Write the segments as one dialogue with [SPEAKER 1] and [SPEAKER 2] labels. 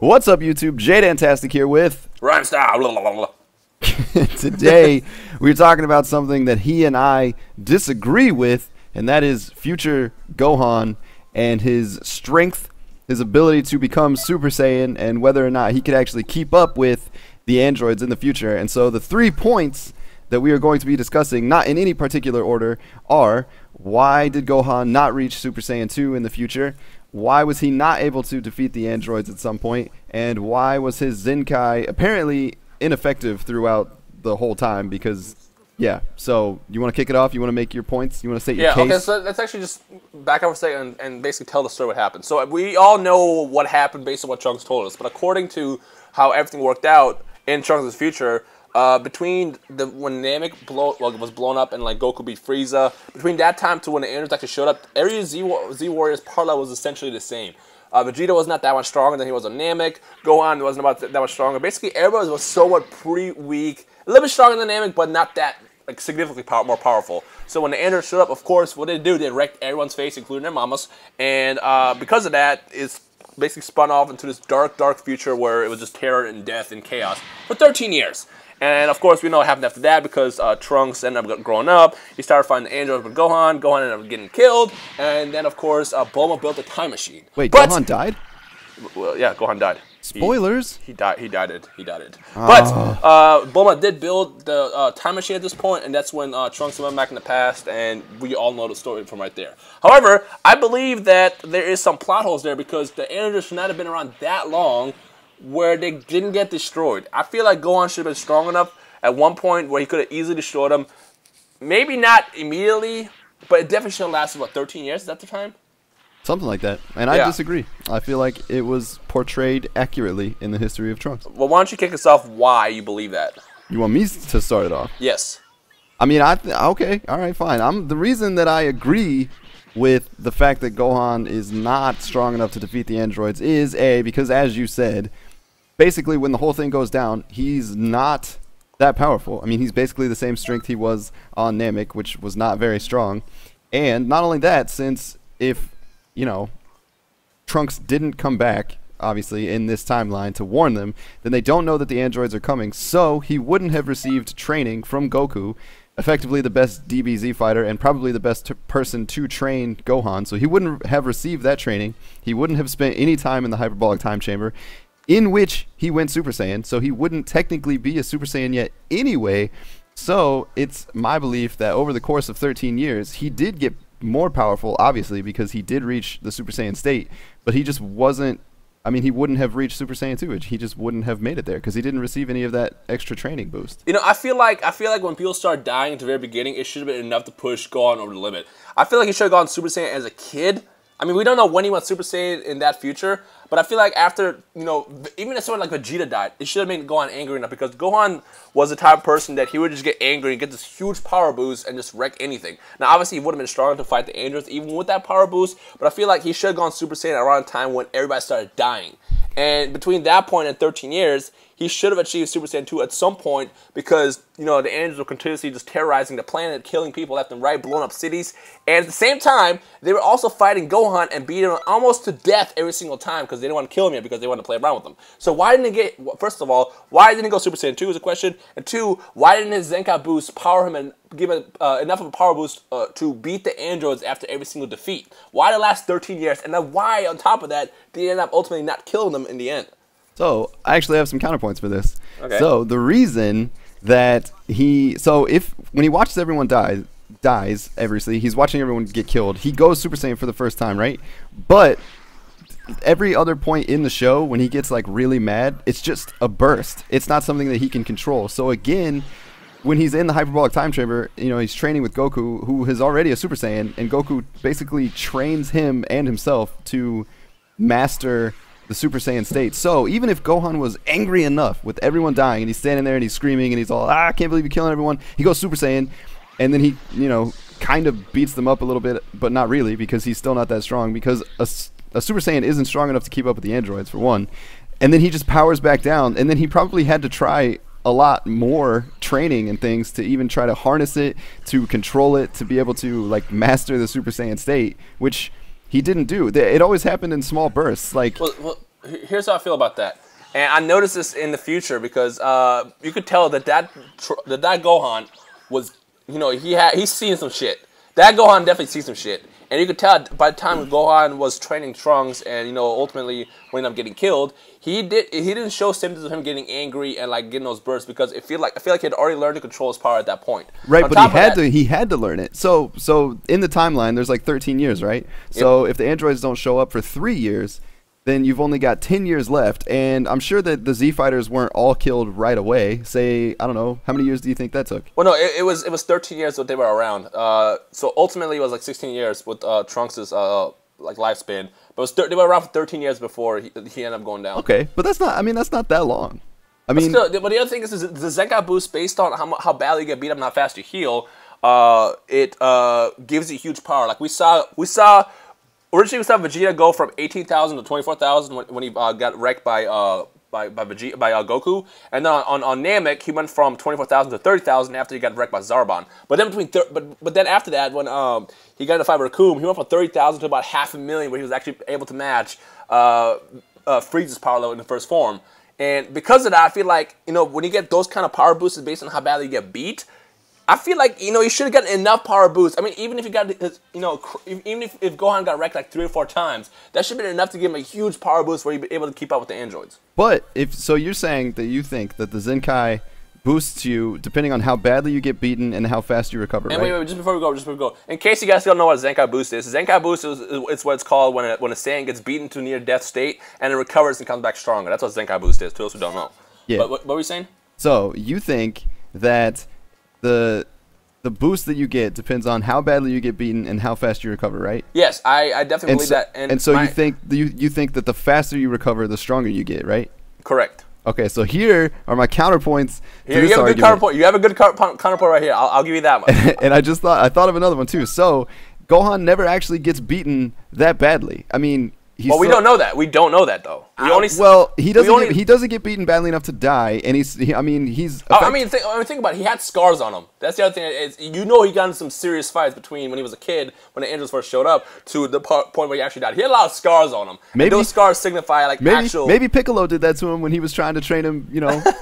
[SPEAKER 1] What's up, YouTube? Jaydantastic here with
[SPEAKER 2] Rhymestyle.
[SPEAKER 1] Today, we're talking about something that he and I disagree with, and that is future Gohan and his strength, his ability to become Super Saiyan, and whether or not he could actually keep up with the androids in the future. And so the 3 points that we are going to be discussing, not in any particular order, are: why did Gohan not reach Super Saiyan 2 in the future? Why was he not able to defeat the androids at some point? And why was his Zen-kai apparently ineffective throughout the whole time? Because, yeah. So, you want to kick it off? You want to make your points? You want to state your case?
[SPEAKER 2] Yeah, okay, so let's actually just back up a second and basically tell the story what happened. So, we all know what happened based on what Trunks told us, but according to how everything worked out in Trunks' future, between when Namek was blown up and like Goku beat Frieza, between that time to when the androids actually showed up, every Z Warrior's power level was essentially the same. Vegeta was not that much stronger than he was on Namek. Gohan wasn't about that much stronger. Basically, everybody was somewhat pretty weak, a little bit stronger than Namek, but not that like significantly more powerful. So when the androids showed up, of course, what did they do? They wrecked everyone's face, including their mamas, and because of that, it's basically spun off into this dark, dark future where it was just terror and death and chaos for 13 years. And of course, we know what happened after that because Trunks ended up growing up. He started fighting the androids with Gohan. Gohan ended up getting killed. And then, of course, Bulma built a time machine.
[SPEAKER 1] Wait, Gohan died?
[SPEAKER 2] Well, yeah, Gohan died.
[SPEAKER 1] Spoilers?
[SPEAKER 2] He died. He died. But Bulma did build the time machine at this point, and that's when Trunks went back in the past, and we all know the story from right there. However, I believe that there is some plot holes there because the androids should not have been around that long where they didn't get destroyed. I feel like Gohan should have been strong enough at one point where he could have easily destroyed them. Maybe not immediately, but it definitely should have lasted, what, 13 years? Is that the time?
[SPEAKER 1] Something like that. And I disagree. I feel like it was portrayed accurately in the history of Trunks.
[SPEAKER 2] Well, why don't you kick us off why you believe that?
[SPEAKER 1] You want me to start it off?
[SPEAKER 2] Yes.
[SPEAKER 1] I mean, okay, all right, fine. The reason that I agree with the fact that Gohan is not strong enough to defeat the androids is, A, because as you said, basically when the whole thing goes down, he's not that powerful. I mean, he's basically the same strength he was on Namek, which was not very strong. And not only that, since if, you know, Trunks didn't come back, obviously, in this timeline to warn them, then they don't know that the androids are coming, so he wouldn't have received training from Goku, effectively the best DBZ fighter and probably the best person to train Gohan, so he wouldn't have received that training. He wouldn't have spent any time in the hyperbolic time chamber, in which he went Super Saiyan, so he wouldn't technically be a Super Saiyan yet anyway. So it's my belief that over the course of 13 years, he did get more powerful, obviously, because he did reach the Super Saiyan state, but he just wasn't, I mean, he wouldn't have reached Super Saiyan 2. He just wouldn't have made it there because he didn't receive any of that extra training boost.
[SPEAKER 2] You know, I feel like when people start dying at the very beginning, it should have been enough to push Gohan over the limit. I feel like he should have gone Super Saiyan as a kid. I mean, we don't know when he went Super Saiyan in that future, but I feel like after, you know, even if someone like Vegeta died, it should have made Gohan angry enough because Gohan was the type of person that he would just get angry and get this huge power boost and just wreck anything. Now, obviously, he would have been strong enough to fight the androids even with that power boost, but I feel like he should have gone Super Saiyan around the time when everybody started dying. And between that point and 13 years, he should have achieved Super Saiyan 2 at some point because, you know, the androids were continuously just terrorizing the planet, killing people left and right, blowing up cities. And at the same time, they were also fighting Gohan and beating him almost to death every single time because they didn't want to kill him yet because they wanted to play around with him. So why didn't he get, first of all, why didn't he go Super Saiyan 2 is a question. And two, why didn't his Zen-kai boost power him and give him enough of a power boost to beat the androids after every single defeat? Why the last 13 years? And then why, on top of that, did he end up ultimately not killing them in the end?
[SPEAKER 1] So, I actually have some counterpoints for this.
[SPEAKER 2] Okay.
[SPEAKER 1] So, the reason that when he watches everyone dies, obviously, he's watching everyone get killed, he goes Super Saiyan for the first time, right? But every other point in the show, when he gets, like, really mad, it's just a burst. It's not something that he can control. So, again, when he's in the hyperbolic time chamber, you know, he's training with Goku, who is already a Super Saiyan, and Goku basically trains him and himself to master the Super Saiyan state. So even if Gohan was angry enough with everyone dying and he's standing there and he's screaming and he's all, I can't believe you're killing everyone, he goes Super Saiyan and then he, you know, kind of beats them up a little bit, but not really because he's still not that strong because a Super Saiyan isn't strong enough to keep up with the androids, for one. And then he just powers back down, and then he probably had to try a lot more training and things to even try to harness it, to control it, to be able to, like, master the Super Saiyan state, which he didn't do. It always happened in small bursts. Like,
[SPEAKER 2] well, here's how I feel about that. And I noticed this in the future because you could tell that that Gohan was, he's seen some shit. That Gohan definitely sees some shit. And you could tell by the time Gohan was training Trunks and, ultimately when he ended up getting killed, he didn't show symptoms of him getting angry and like getting those bursts because I feel like he had already learned to control his power at that point.
[SPEAKER 1] Right, but he had to learn it. So in the timeline there's like 13 years, right? Yep. So if the androids don't show up for 3 years, then you've only got 10 years left, and I'm sure that the Z Fighters weren't all killed right away. Say, I don't know, how many years do you think that took?
[SPEAKER 2] Well, no, it was 13 years that they were around. So ultimately, it was like 16 years with Trunks' like lifespan. But they were around for 13 years before he ended up going down.
[SPEAKER 1] Okay, but that's not that long.
[SPEAKER 2] But the other thing is the Zen-kai boost, based on how badly you get beat up and how fast you heal, it gives you huge power. Like we saw. Originally, we saw Vegeta go from 18,000 to 24,000 when he got wrecked by Goku, and then on Namek he went from 24,000 to 30,000 after he got wrecked by Zarbon. But then after that, when he got in a fight with Raccoon, he went from 30,000 to about 500,000, where he was actually able to match Frieza's power level in the first form. And because of that, I feel like when you get those kind of power boosts based on how badly you get beat, I feel like you should have gotten enough power boost. I mean, even if you got even if Gohan got wrecked like 3 or 4 times, that should have been enough to give him a huge power boost where he'd be able to keep up with the androids.
[SPEAKER 1] But you're saying that you think that the Zen-kai boosts you depending on how badly you get beaten and how fast you recover.
[SPEAKER 2] And
[SPEAKER 1] right?
[SPEAKER 2] wait, just before we go, in case you guys don't know what a Zen-kai boost is, Zen-kai boost it's what it's called when a Saiyan gets beaten to near death state and it recovers and comes back stronger. That's what Zen-kai boost is. To those who don't know.
[SPEAKER 1] Yeah.
[SPEAKER 2] But what were we saying?
[SPEAKER 1] So you think that the boost that you get depends on how badly you get beaten and how fast you recover, right?
[SPEAKER 2] Yes, I definitely believe that.
[SPEAKER 1] And so you think that the faster you recover, the stronger you get, right?
[SPEAKER 2] Correct.
[SPEAKER 1] Okay, so here are my counterpoints to
[SPEAKER 2] you
[SPEAKER 1] this
[SPEAKER 2] have a
[SPEAKER 1] argument.
[SPEAKER 2] good counterpoint. You have a good counterpoint right here. I'll give you that one.
[SPEAKER 1] And I thought of another one too. So Gohan never actually gets beaten that badly. I mean,
[SPEAKER 2] we don't know that. We don't know that though.
[SPEAKER 1] He doesn't get beaten badly enough to die, and he's. Think
[SPEAKER 2] about it. He had scars on him. That's the other thing. He got in some serious fights between when he was a kid, when the Angels first showed up, to the point where he actually died. He had a lot of scars on him. Maybe those scars signify actual.
[SPEAKER 1] Maybe Piccolo did that to him when he was trying to train him,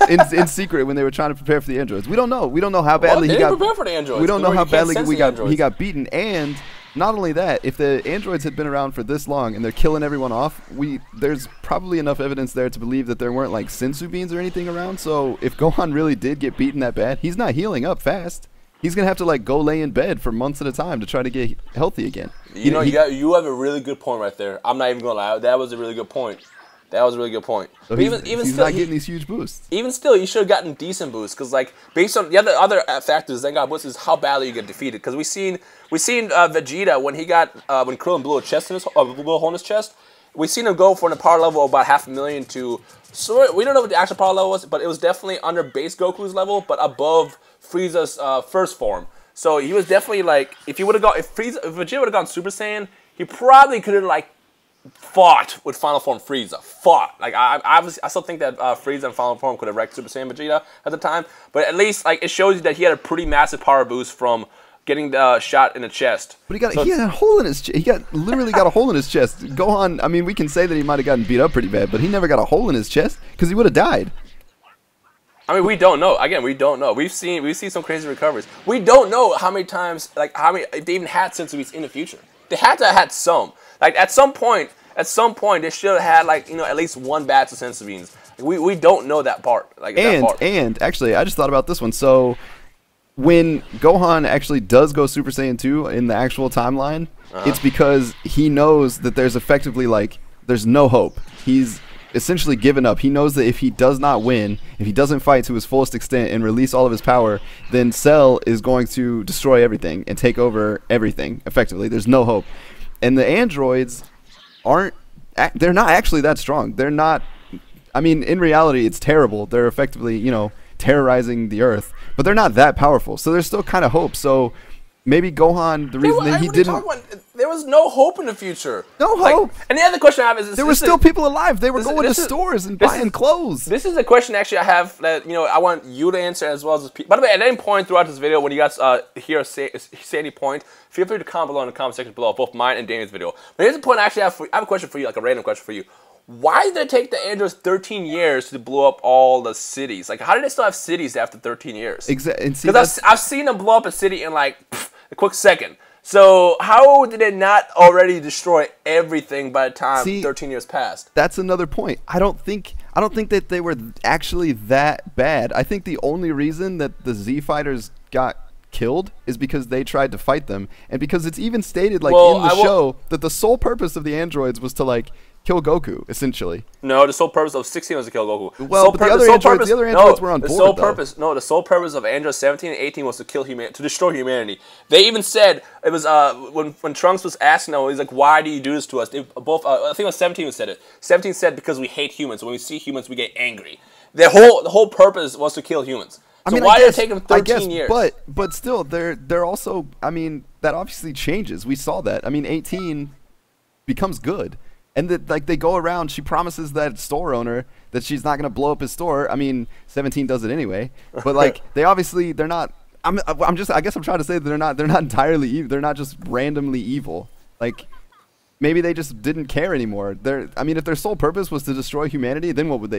[SPEAKER 1] in secret when they were trying to prepare for the androids. We don't know. We don't know how badly he got.
[SPEAKER 2] Prepare for the androids.
[SPEAKER 1] We don't know how badly he got beaten, and not only that, if the androids had been around for this long and they're killing everyone off, there's probably enough evidence there to believe that there weren't like sensu beans or anything around. So if Gohan really did get beaten that bad, he's not healing up fast. He's gonna have to like go lay in bed for months at a time to try to get healthy again.
[SPEAKER 2] You have a really good point right there. I'm not even gonna lie. That was a really good point.
[SPEAKER 1] So he's not getting these huge boosts.
[SPEAKER 2] Even still, you should have gotten decent boosts because, like, based on the other factors, Zen-kai boost is how badly you get defeated. Because we seen Vegeta when when Krillin blew a hole in his chest. We seen him go from a power level of about 500,000 to. So we don't know what the actual power level was, but it was definitely under base Goku's level, but above Frieza's first form. So he was definitely like, if Vegeta would have gone Super Saiyan, he probably could have fought with Final Form Frieza. I still think that Frieza in Final Form could have wrecked Super Saiyan Vegeta at the time, but at least it shows you that he had a pretty massive power boost from getting the shot in the chest.
[SPEAKER 1] But he had a hole in his chest. He literally got a hole in his chest. Gohan, I mean, we can say that he might have gotten beat up pretty bad, but he never got a hole in his chest because he would have died.
[SPEAKER 2] I mean, we don't know. Again, we don't know. We've seen some crazy recoveries. We don't know how many times, if they even had sensu in the future. They had to have had some. At some point, they should have had at least one batch of sensu beans. We don't know that part.
[SPEAKER 1] And actually, I just thought about this one. So when Gohan actually does go Super Saiyan 2 in the actual timeline, it's because he knows that there's effectively there's no hope. He's essentially given up. He knows that if he does not win, if he doesn't fight to his fullest extent and release all of his power, then Cell is going to destroy everything and take over everything effectively. There's no hope. And the androids they're not actually that strong. They're not, I mean, in reality, it's terrible. They're effectively, terrorizing the Earth, but they're not that powerful. So there's still kind of hope. So maybe Gohan, the reason that he didn't...
[SPEAKER 2] There was no hope in the future.
[SPEAKER 1] No hope.
[SPEAKER 2] And the other question I have is...
[SPEAKER 1] There were still people alive. They were going to stores and buying clothes.
[SPEAKER 2] This is a question actually I have that, I want you to answer as well as... By the way, at any point throughout this video, when you guys say any point, feel free to comment below in the comment section below, both mine and Daniel's video. But here's the point I actually have. I have a question for you, like a random question for you. why did it take the androids 13 years to blow up all the cities? Like, how did they still have cities after 13 years?
[SPEAKER 1] Exactly.
[SPEAKER 2] Because I've seen them blow up a city in like a quick second. So how did it not already destroy everything by the time 13 years passed?
[SPEAKER 1] That's another point. I don't think that they were actually that bad. I think the only reason that the Z fighters got killed is because they tried to fight them, and because it's even stated like in the show that the sole purpose of the androids was to like kill Goku, essentially.
[SPEAKER 2] No, the sole purpose of 16 was to kill Goku.
[SPEAKER 1] Well, but the other androids were on board,
[SPEAKER 2] the sole purpose of Android 17 and 18 was to kill to destroy humanity. They even said it was when Trunks was asking them, he's like, "Why do you do this to us?" They both, I think it was 17 who said it. 17 said because we hate humans. When we see humans, we get angry. The whole purpose was to kill humans. So why did it take them 13 years?
[SPEAKER 1] But still, they're also. I mean, that obviously changes. We saw that. I mean, 18 becomes good. And that, like, they go around, she promises that store owner that she's not going to blow up his store. I mean, 17 does it anyway. But, like, they're not, I guess I'm trying to say that they're not entirely evil. They're not just randomly evil. Like, maybe they just didn't care anymore. I mean, if their sole purpose was to destroy humanity, then what would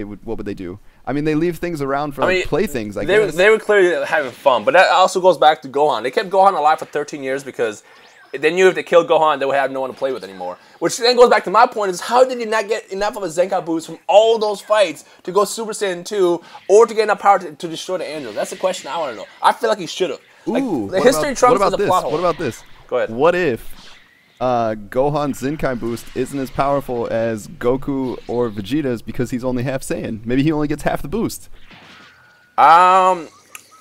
[SPEAKER 1] they do? I mean, they leave things around for playthings, I guess.
[SPEAKER 2] They were clearly having fun. But that also goes back to Gohan. They kept Gohan alive for 13 years because they knew if they killed Gohan, they would have no one to play with anymore. Which then goes back to my point, is how did he not get enough of a Zen-kai boost from all those fights to go Super Saiyan 2 or to get enough power to destroy the androids? That's the question I want to know. I feel like he should have. Like, the history Trunks is a plot hole.
[SPEAKER 1] What about this?
[SPEAKER 2] Go ahead.
[SPEAKER 1] What if Gohan's Zen-kai boost isn't as powerful as Goku or Vegeta's because he's only half Saiyan? Maybe he only gets half the boost.
[SPEAKER 2] I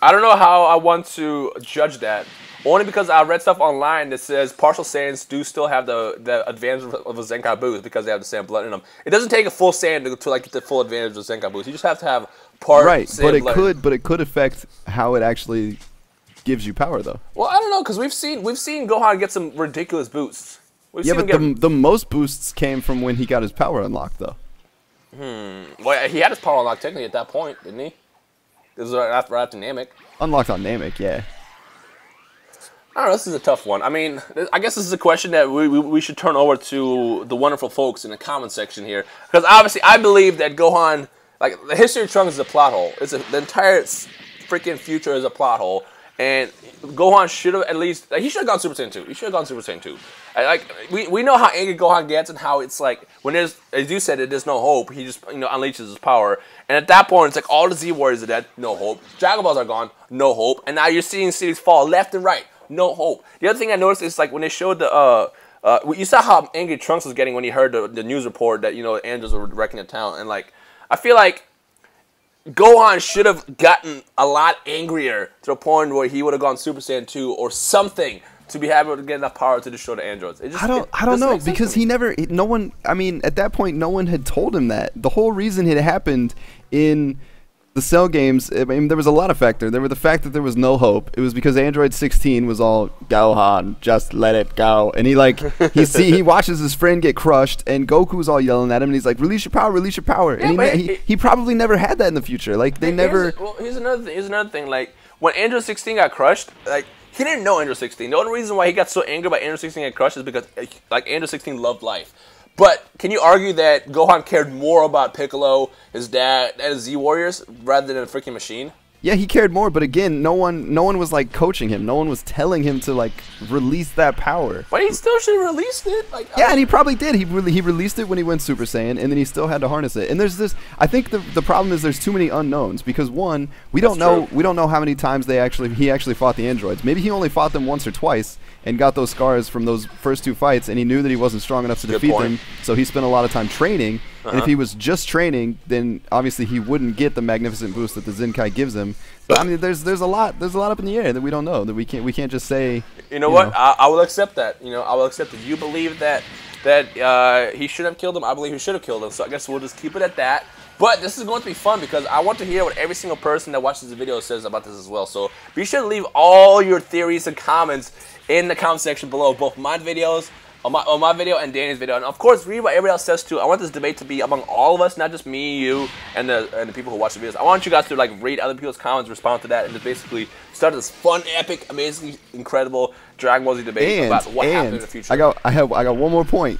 [SPEAKER 2] don't know how I want to judge that. Only because I read stuff online that says partial Saiyans do still have the advantage of a Zen-kai boost because they have the Saiyan blood in them. It doesn't take a full Saiyan to like get the full advantage of the Zen-kai boost. You just have to have part Saiyan blood.
[SPEAKER 1] But it could affect how it actually gives you power, though.
[SPEAKER 2] Well, I don't know, because we've seen Gohan get some ridiculous boosts.
[SPEAKER 1] The most boosts came from when he got his power unlocked, though.
[SPEAKER 2] Well, he had his power unlocked technically at that point, didn't he? This was right after Namek.
[SPEAKER 1] Unlocked on Namek, yeah.
[SPEAKER 2] I don't know, this is a tough one. I mean, I guess this is a question that we should turn over to the wonderful folks in the comment section here. Because obviously, I believe that Gohan, like, the history of Trunks is a plot hole. The entire freaking future is a plot hole. And Gohan should have at least, like, he should have gone Super Saiyan 2. He should have gone Super Saiyan 2. Like, we know how angry Gohan gets and how it's like, when there's, as you said, there's no hope, he just, unleashes his power. And at that point, it's like, all the Z Warriors are dead, no hope. Dragon Balls are gone, no hope. And now you're seeing cities fall left and right. No hope. The other thing I noticed is, like, when they showed the, you saw how angry Trunks was getting when he heard the news report that, androids were wrecking the town. And, like, I feel like Gohan should have gotten a lot angrier to the point where he would have gone Super Saiyan 2 or something to be able to get enough power to destroy the androids.
[SPEAKER 1] I don't know, because no one, I mean, at that point, no one had told him that. The whole reason it happened in the Cell games, I mean, there was a lot of factors. There was the fact that there was no hope. It was because Android 16 was all, Gohan, just let it go. And he watches his friend get crushed, and Goku's all yelling at him, and he's like, release your power, release your power. Yeah, and he probably never had that in the future. Like, they never...
[SPEAKER 2] Here's another thing. Like, when Android 16 got crushed, like, he didn't know Android 16. The only reason why he got so angry about Android 16 getting crushed is because, like, Android 16 loved life. But can you argue that Gohan cared more about Piccolo, his dad, and his Z Warriors rather than a freaking machine?
[SPEAKER 1] Yeah, he cared more, but again, no one was like coaching him. No one was telling him to like release that power.
[SPEAKER 2] But he still should have released it. Like,
[SPEAKER 1] yeah, and he probably did. He released it when he went Super Saiyan, and then he still had to harness it. And there's this. I think the problem is there's too many unknowns because one, we don't know how many times he actually fought the androids. Maybe he only fought them once or twice and got those scars from those first two fights, and he knew that he wasn't strong enough to defeat them. So he spent a lot of time training. And if he was just training, then obviously he wouldn't get the magnificent boost that the Zen-kai gives him. But I mean, there's a lot up in the air that we don't know, that we can't just say.
[SPEAKER 2] You know what? I will accept that. I will accept that. You believe that he should have killed him. I believe he should have killed him. So I guess we'll just keep it at that. But this is going to be fun because I want to hear what every single person that watches the video says about this as well. So be sure to leave all your theories and comments in the comment section below, both my videos. On my video and Danny's video, and of course read what everybody else says too. I want this debate to be among all of us, not just me, you, and the people who watch the videos. I want you guys to like read other people's comments, respond to that, and just basically start this fun, epic, amazing, incredible Dragon Ball Z debate about what happened in the future.
[SPEAKER 1] I got one more point.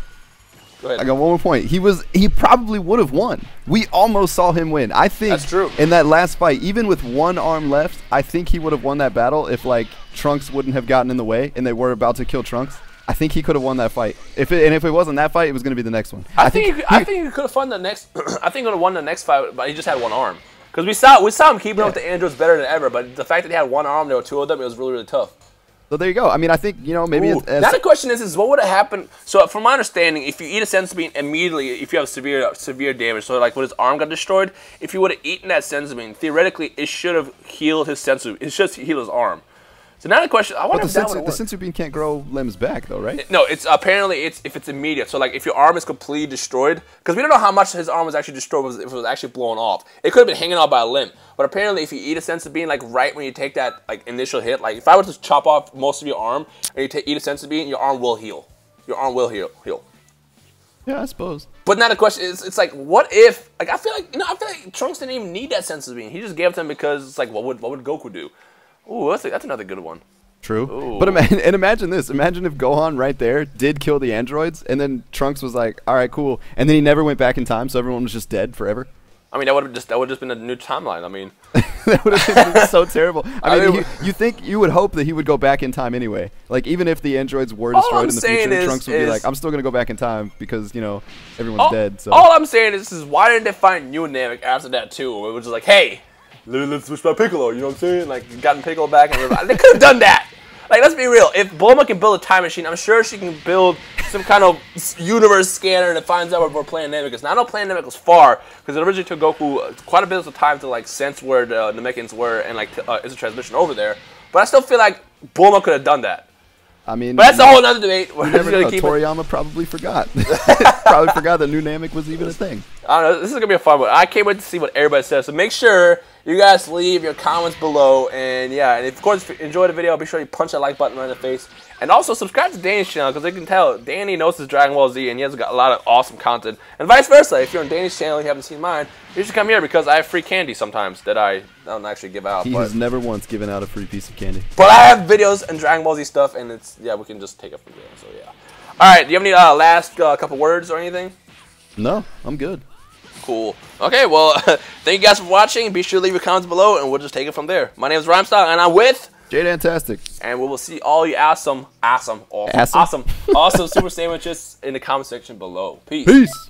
[SPEAKER 2] Go ahead.
[SPEAKER 1] I got one more point. He probably would have won. We almost saw him win. I think
[SPEAKER 2] that's true.
[SPEAKER 1] In that last fight, even with one arm left, I think he would have won that battle if like Trunks wouldn't have gotten in the way and they were about to kill Trunks. I think he could have won that fight. If it wasn't that fight, it was going to be the next one.
[SPEAKER 2] I think he could have won the next. I think he would have won the next fight, but he just had one arm. Because we saw him keeping up with the androids better than ever. But the fact that he had one arm, there were two of them, it was really, really tough.
[SPEAKER 1] So there you go. I mean, I think, you know, maybe
[SPEAKER 2] now the question is what would have happened? So from my understanding, if you eat a senzu bean immediately, if you have severe damage, so like when his arm got destroyed, if you would have eaten that senzu bean, theoretically it should have healed his senzu. It should heal his arm. So now the question, I wonder if that would work.
[SPEAKER 1] The senzu bean can't grow limbs back though, right?
[SPEAKER 2] No, it's apparently if it's immediate. So like if your arm is completely destroyed, because we don't know how much his arm was actually destroyed if it was actually blown off. It could have been hanging off by a limb. But apparently if you eat a senzu bean like right when you take that like initial hit, like if I were to chop off most of your arm and you eat a senzu bean, your arm will heal. Your arm will heal.
[SPEAKER 1] Yeah, I suppose.
[SPEAKER 2] But now the question is, it's like, what if? Like I feel like Trunks didn't even need that senzu bean. He just gave it to him because it's like, what would Goku do? Ooh, that's another good one.
[SPEAKER 1] True.
[SPEAKER 2] Ooh.
[SPEAKER 1] But imagine this. Imagine if Gohan right there did kill the androids, and then Trunks was like, all right, cool. And then he never went back in time, so everyone was just dead forever.
[SPEAKER 2] I mean, that would have just been a new timeline. I mean,
[SPEAKER 1] that would have been so terrible. I mean, you would hope that he would go back in time anyway. Like, even if the androids were destroyed in the future, Trunks would be like, I'm still going to go back in time because, you know, everyone's dead. So
[SPEAKER 2] all I'm saying is why didn't they find new Namek after that, too? It was just like, hey, let's switch by Piccolo, you know what I'm saying? Like, gotten Piccolo back, and they could have done that. Like, let's be real. If Bulma can build a time machine, I'm sure she can build some kind of universe scanner that finds out where we're playing Namek. Now, I know playing Namek was far, because it originally took Goku quite a bit of time to, like, sense where the Namekians were and, like, is a transmission over there. But I still feel like Bulma could have done that.
[SPEAKER 1] I mean,
[SPEAKER 2] but that's a whole other debate.
[SPEAKER 1] You never know. Toriyama probably forgot. Probably forgot that new Namek was even a thing.
[SPEAKER 2] I don't know. This is going to be a fun one. I can't wait to see what everybody says. So make sure you guys leave your comments below. And yeah, and of course, if you enjoyed the video, be sure you punch that like button right in the face. And also subscribe to Danny's channel, because you can tell Danny knows his Dragon Ball Z and he has got a lot of awesome content. And vice versa. If you're on Danny's channel and you haven't seen mine, you should come here because I have free candy sometimes that I don't actually give out.
[SPEAKER 1] He has never once given out a free piece of candy.
[SPEAKER 2] But I have videos and Dragon Ball Z stuff, and it's, yeah, we can just take it from there. So yeah. Alright, do you have any last couple words or anything?
[SPEAKER 1] No, I'm good.
[SPEAKER 2] Cool. Okay, well, thank you guys for watching. Be sure to leave your comments below, and we'll just take it from there. My name is Rhymestyle, and I'm with
[SPEAKER 1] Jadantastic.
[SPEAKER 2] And we will see all you awesome Super Sandwiches in the comment section below. Peace.
[SPEAKER 1] Peace.